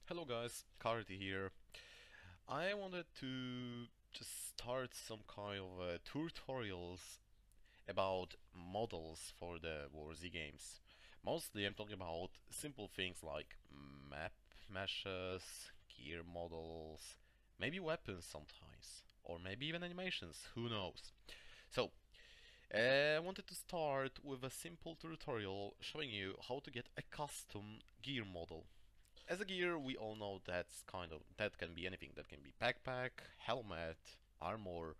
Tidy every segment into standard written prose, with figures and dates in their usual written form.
Hello guys, Karti here. I wanted to just start some kind of tutorials about models for the Warzy games. Mostly I'm talking about simple things like map meshes, gear models, maybe weapons sometimes, or maybe even animations, who knows. So, I wanted to start with a simple tutorial showing you how to get a custom gear model. As a gear, we all know that can be anything. That can be backpack, helmet, armor,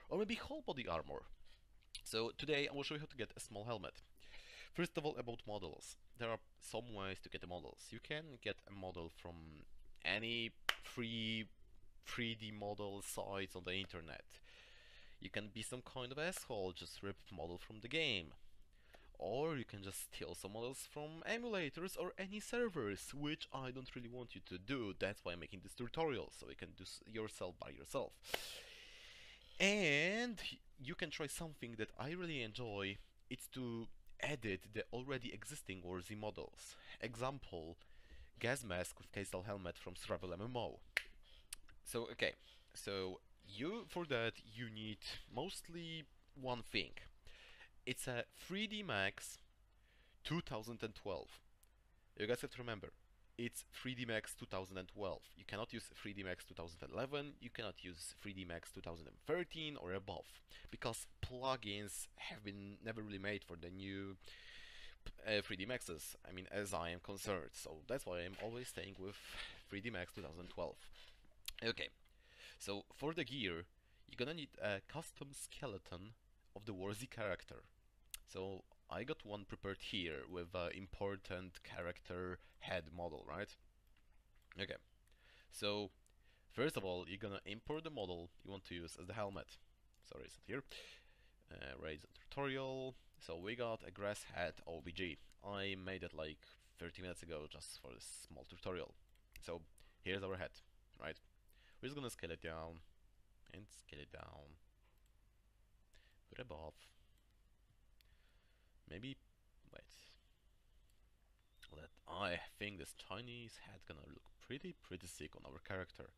or maybe whole body armor. So today I will show you how to get a small helmet. First of all, about models. There are some ways to get the models. You can get a model from any free 3D model sites on the internet. You can be some kind of asshole, just rip model from the game. Or you can just steal some models from emulators or any servers, which I don't really want you to do. That's why I'm making this tutorial, so you can do yourself by yourself. And you can try something that I really enjoy. It's to edit the already existing Warzy models. Example, gas mask with K-Style helmet from Survival MMO. So okay, so for that you need mostly one thing. It's a 3D Max 2012. You guys have to remember, it's 3D Max 2012. You cannot use 3D Max 2011, you cannot use 3D Max 2013 or above, because plugins have been never really made for the new 3D Maxes, I mean, as I am concerned, so that's why I'm always staying with 3D Max 2012. Okay, so for the gear, you're gonna need a custom skeleton of the Warzy character. So I got one prepared here with an important character head model, right? Okay, so first of all, you're gonna import the model you want to use as the helmet. Sorry, it's not here. Raise a tutorial. So we got a grass head OBG. I made it like 30 minutes ago just for this small tutorial. So here's our head, right? We're just gonna scale it down and scale it down. Put above. Maybe, wait. I think this Chinese head gonna look pretty sick on our character.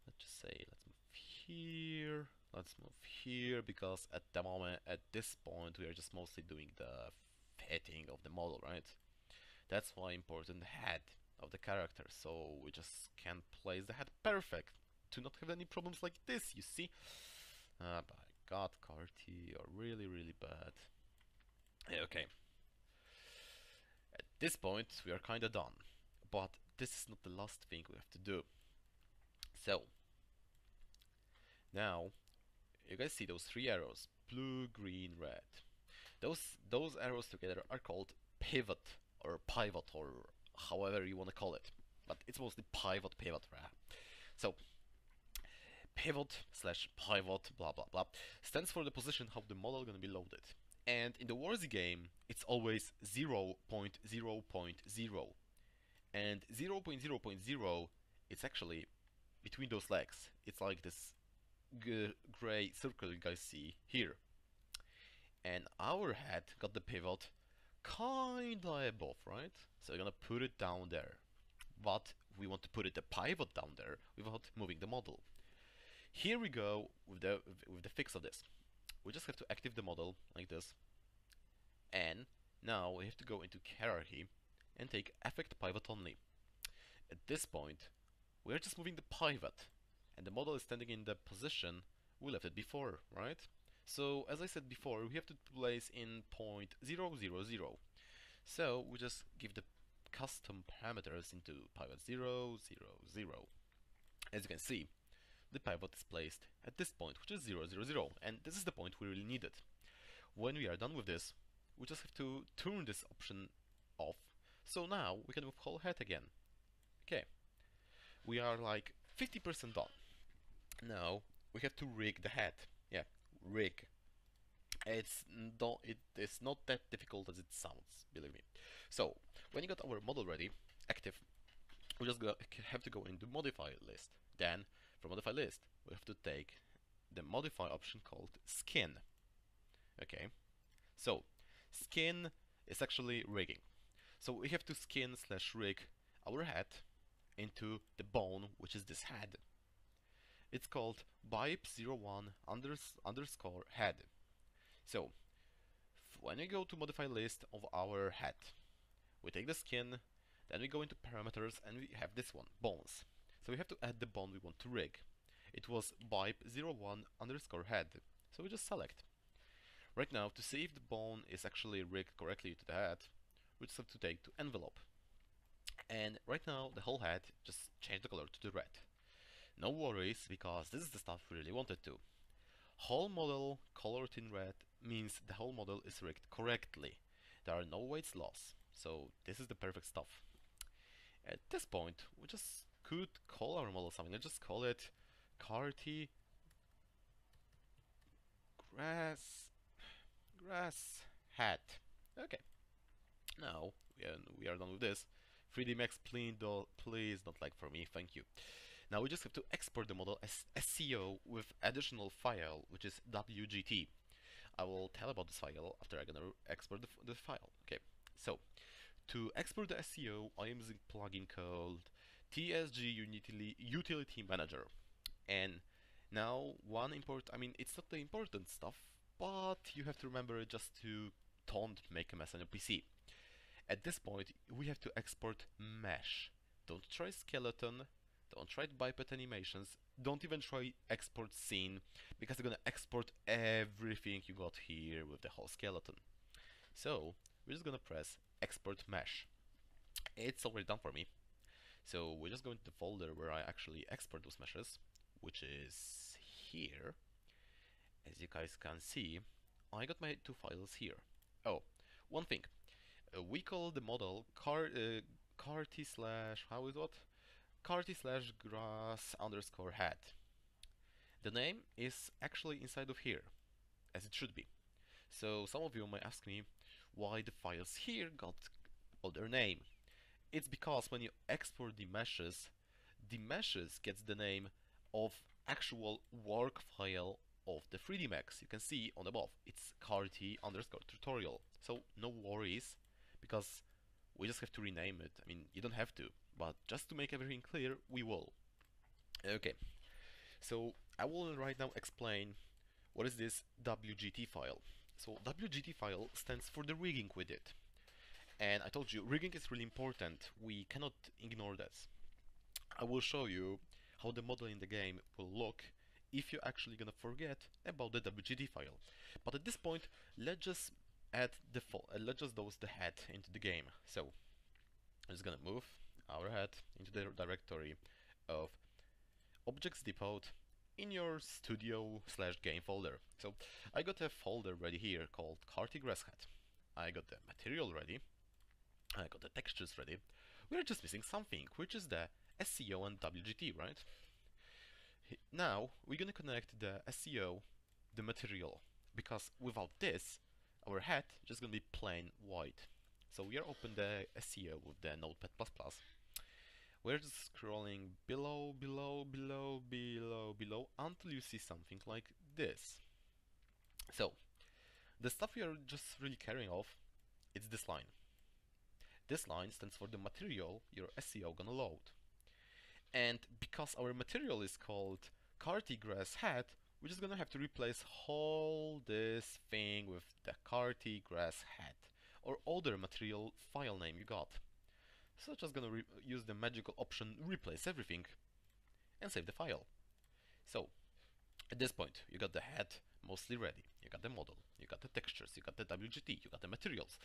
Let's just say, let's move here. Let's move here because at the moment, at this point, we are just mostly doing the fitting of the model, right? That's why important the head of the character. So we just can place the head perfect to not have any problems like this. You see? By God, Carti, you're really bad. Okay. At this point, we are kinda done. But this is not the last thing we have to do. So, now, you guys see those three arrows, blue, green, red. Those arrows together are called pivot, or pivot, or however you want to call it. But it's mostly pivot, right? So, pivot slash pivot, blah blah blah, stands for the position how the model gonna be loaded. And in the Warzy game, it's always 0.0.0. And 0.0.0, it's actually between those legs. It's like this gray circle you guys see here. And our head got the pivot kinda above, right? So we're gonna put it down there. But we want to put it the pivot down there without moving the model. Here we go with the fix of this. We just have to activate the model like this, and now we have to go into hierarchy and take effect pivot only. At this point, we are just moving the pivot, and the model is standing in the position we left it before, right? So as I said before, we have to place in point 0, 0, 0. So we just give the custom parameters into pivot 0, 0, 0. As you can see, the pivot is placed at this point, which is 0, 0, 0, and this is the point we really need it. When we are done with this, we just have to turn this option off, so now we can move whole head again. Okay, we are like 50% done. Now we have to rig the head. Yeah, rig. It is not that difficult as it sounds, believe me. So when you got our model ready, active, we just have to go into modify list. Then from modify list, we have to take the modify option called skin. Okay, so skin is actually rigging. So we have to skin slash rig our head into the bone, which is this head. It's called BIPE01 underscore head. So when we go to modify list of our head, we take the skin, then we go into parameters and we have this one, bones. So we have to add the bone we want to rig. It was BIPE01 underscore head. So we just select. Right now, to see if the bone is actually rigged correctly to the head, we just have to take to envelope. And right now, the whole head just changed the color to the red. No worries, because this is the stuff we really wanted to. Whole model colored in red means the whole model is rigged correctly. There are no weights loss, so this is the perfect stuff. At this point, we just could call our model something. Let's just call it Carty Grass Hat. Okay. Now we are done with this. 3D Max, please don't like for me, thank you. Now we just have to export the model as SCO with additional file, which is WGT. I will tell about this file after I'm gonna export the file. Okay, so to export the SCO, I am using a plugin called TSG Utility Manager. And now it's not the important stuff, but you have to remember it just to don't make a mess on your PC. At this point, we have to export mesh. Don't try skeleton, don't try biped animations, don't even try export scene, because they're gonna export everything you got here with the whole skeleton. So we're just gonna press export mesh. It's already done for me. So we're just going to the folder where I actually export those meshes, which is here. As you guys can see, I got my two files here. Oh, one thing. We call the model carty slash grass underscore head. The name is actually inside of here, as it should be. So some of you might ask me why the files here got other name. It's because when you export the meshes gets the name of actual work file of the 3D Max. You can see on above, it's carty underscore tutorial. So no worries, because we just have to rename it. I mean, you don't have to, but just to make everything clear, we will. Okay, so I will right now explain what is this WGT file. So WGT file stands for the rigging we did. And I told you, rigging is really important. We cannot ignore this. I will show you how the model in the game will look if you're actually gonna forget about the WGT file. But at this point, let's just dose the head into the game. So I'm just gonna move our head into the directory of objects depot in your studio/game folder. So I got a folder ready here called Carty Grass Hat. I got the material ready. I got the textures ready. We're just missing something, which is the SCO and WGT, right? Now we're gonna connect the SCO, the material, because without this, our head just gonna be plain white. So we are open the SCO with the Notepad++. We're just scrolling below until you see something like this. So the stuff we are just really carrying off, it's this line. This line stands for the material your SCO gonna load. And because our material is called Carty Grass Hat, we're just gonna have to replace all this thing with the Carty Grass Hat or other material file name you got. So just gonna use the magical option replace everything and save the file. So at this point you got the head mostly ready, you got the model, you got the textures, you got the WGT, you got the materials.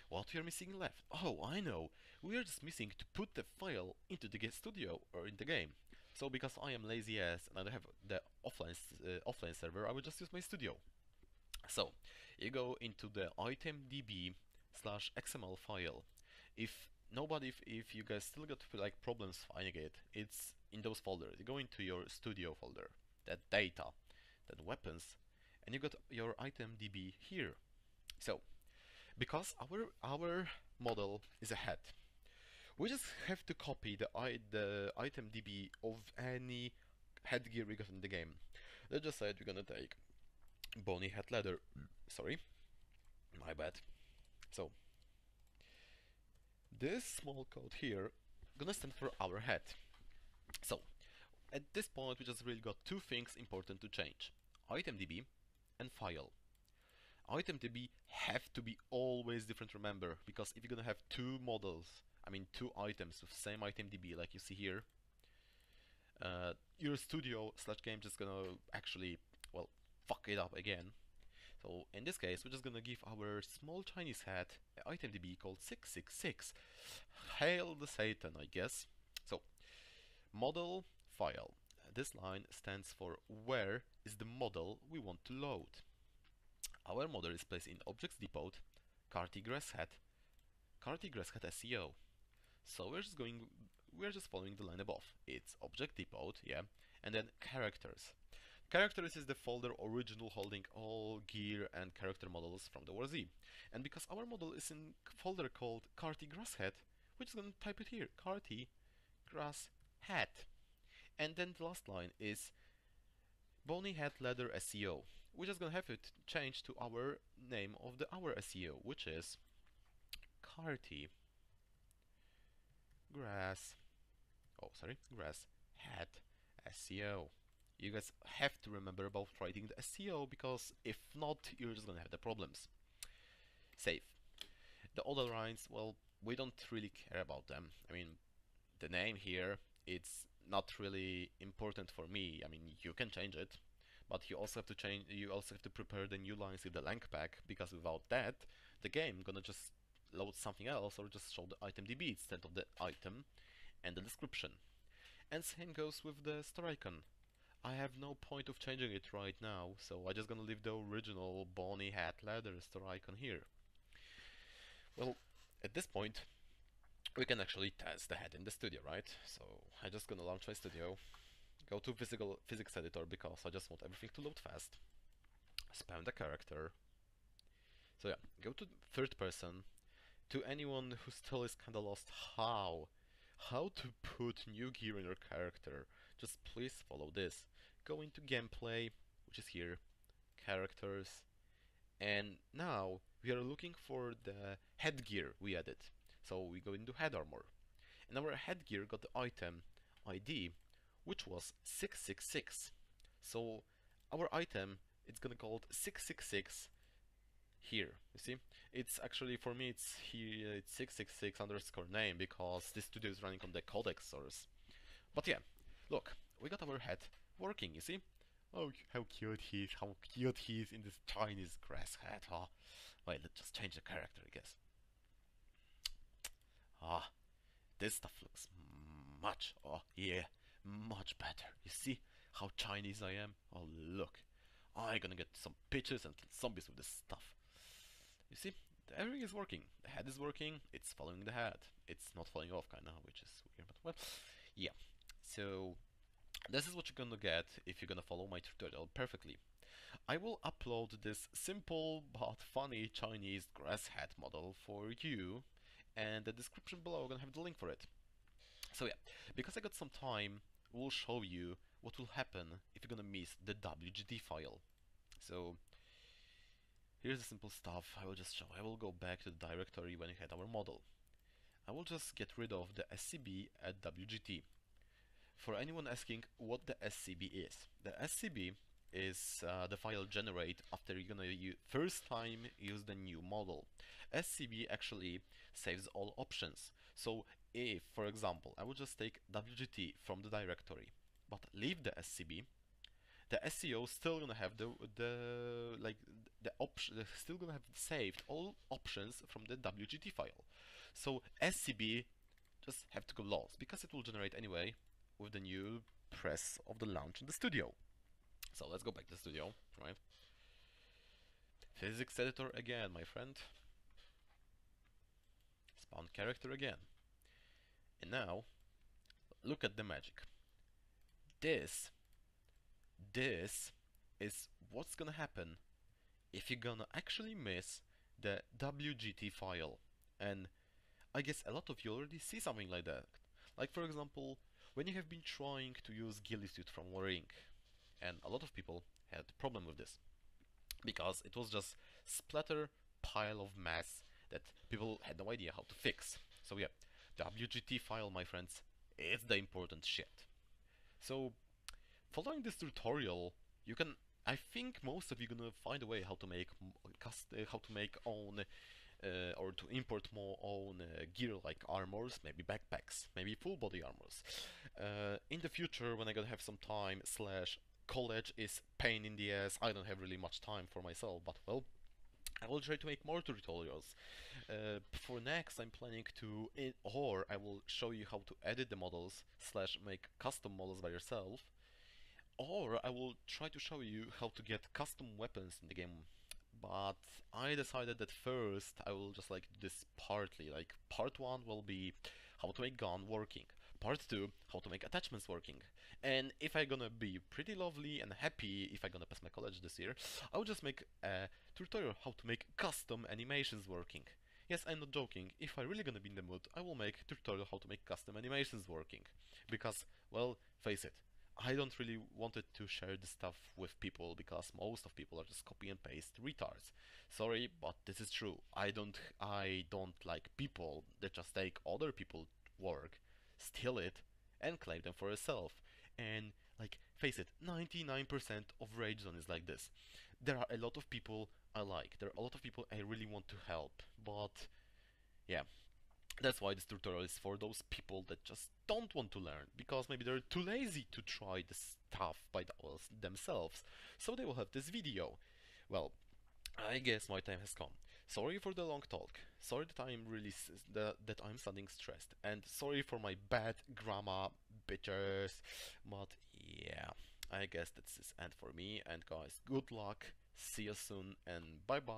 What we are missing left? Oh, I know, we are just missing to put the file into the studio or in the game. So because I am lazy ass and I don't have the offline server, I will just use my studio. So you go into the itemdb/xml file. If you guys still got like problems finding it, it's in those folders. You go into your studio folder, that data, then weapons, and you got your itemdb here. So because our model is a head, we just have to copy the itemdb of any headgear we got in the game. Let's just say we're gonna take bony head leather. Sorry, my bad. So this small code here gonna stand for our head. So at this point we just really got two things important to change: ItemDB and file. ItemDB have to be always different, remember, because if you're gonna have two models, I mean two items with same ItemDB like you see here, your studio slash game just gonna actually, well, fuck it up again. So in this case, we're just gonna give our small Chinese hat an ItemDB called 666. Hail the Satan, I guess. So model file. This line stands for where is the model we want to load. Our model is placed in objects depot, Carty grass hat SEO. So we're just following the line above. It's object depot, yeah, and then characters. Characters is the folder original holding all gear and character models from the War Z. And because our model is in folder called Carty grass hat, we're just gonna type it here, Carty grass hat. And then the last line is Bony Hat Leather SEO. We're just gonna have it changed to our name of our SEO, which is Carty grass hat SEO. You guys have to remember about writing the SEO, because if not, you're just gonna have the problems. Save. The other lines, well, we don't really care about them. I mean, the name here, it's not really important for me. I mean, you can change it, but you also have to prepare the new lines in the length pack, because without that, the game gonna just load something else or just show the ItemDB instead of the item and the description. And same goes with the store icon. I have no point of changing it right now, so I'm just gonna leave the original Bony Hat Leather store icon here. Well, at this point, we can actually test the hat in the studio, right? So I'm just gonna launch my studio, go to physics editor because I just want everything to load fast. Spam the character. So yeah, go to third person. To anyone who still is kinda lost how to put new gear in your character, just please follow this. Go into gameplay, which is here, characters, and now we are looking for the headgear we added. So we go into head armor, and our headgear got the item ID, which was 666. So our item, it's gonna called 666 here. You see, it's actually, for me, it's here, it's 666 underscore name, because this studio is running on the codex source. But yeah, look, we got our head working, you see? Oh, how cute he is in this Chinese grass hat, huh? Wait, let's just change the character, I guess. Ah, this stuff looks much better. You see how Chinese I am? Oh, look. I'm gonna get some pictures and kill zombies with this stuff. You see, everything is working. The head is working, it's following the head. It's not falling off, kinda, which is weird, but well, yeah. So, this is what you're gonna get if you're gonna follow my tutorial perfectly. I will upload this simple but funny Chinese grass hat model for you, and the description below I'm gonna have the link for it. So yeah, because I got some time, we'll show you what will happen if you're gonna miss the WGT file. So here's the simple stuff. I will just show. I will go back to the directory when we had our model. I will just get rid of the SCB at WGT. For anyone asking what the SCB is, the SCB is the file generate after you're gonna first time use the new model. SCB actually saves all options. So if, for example, I will just take WGT from the directory, but leave the SCB, the SEO still gonna have still gonna have saved all options from the WGT file. So SCB just have to go lost, because it will generate anyway with the new press of the launch in the studio. So let's go back to the studio, right? Physics editor again, my friend. Spawn character again. And now, look at the magic. This is what's gonna happen if you're gonna actually miss the WGT file. And I guess a lot of you already see something like that. Like, for example, when you have been trying to use ghillie suit from Warring, and a lot of people had a problem with this, because it was just splatter pile of mess that people had no idea how to fix. So yeah, WGT file, my friends, is the important shit. So following this tutorial, you can. I think most of you gonna find a way how to make how to make own or to import more own gear like armors, maybe backpacks, maybe full body armors. In the future, when I gonna have some time slash college is pain in the ass, I don't have really much time for myself, but well, I will try to make more tutorials. For next, I'm planning to, or I will show you how to edit the models slash make custom models by yourself, or I will try to show you how to get custom weapons in the game. But I decided that first I will just like do this partly. Like part 1 will be how to make gun working. Part 2, how to make attachments working. And if I'm gonna be pretty lovely and happy if I'm gonna pass my college this year, I will just make a tutorial how to make custom animations working. Yes, I'm not joking. If I really gonna be in the mood, I will make tutorial how to make custom animations working. Because, well, face it, I don't really wanted to share this stuff with people because most of people are just copy and paste retards. Sorry, but this is true. I don't like people that just take other people's work, steal it, and claim them for yourself. And like face it, 99% of Rage Zone is like this. There are a lot of people I like. There are a lot of people I really want to help, but yeah, that's why this tutorial is for those people that just don't want to learn, because maybe they're too lazy to try the stuff by themselves, so they will have this video. Well, I guess my time has come. Sorry for the long talk. Sorry that I'm really that I'm sounding stressed, and sorry for my bad grammar, bitches. But yeah, I guess that's this end for me. And guys, good luck. See you soon, and bye bye.